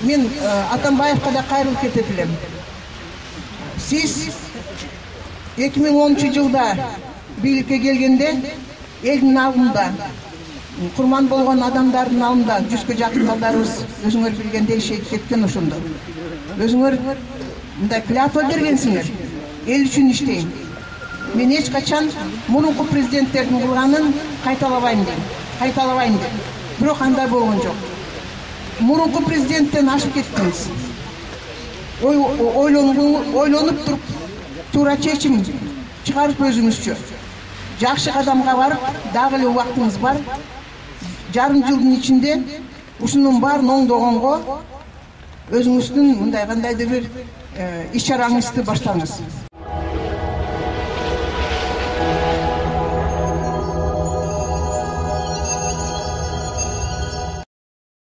мен Атамбаевқа да кайрылып кетет элем. Сиз 2010 жылда бийликке келгенде элдин алдында курман болгон адамдардын алдында 100ге жакын балдарыбыз өзүңөр билгендей шейит кеткен ошондо. Өзүңөр мындай клятва бергенсиңер. Эл үчүн иштейм. Мен эч качан мурунку президенттердин кылганын кайталабайм дейм. Бирок андай болгон жок. Мурунку президенттен ашып кеттиңиз. Ойлонуп туруп туура чечим чыгарып өзүңүзчө жакшы кадамга барып, дагы эле убактыңыз бар. Жарым жылдын ичинде ушунун баарын оңдогонго өзүңүздүн мындай кандайдыр бир иш чараңызды баштаңыз.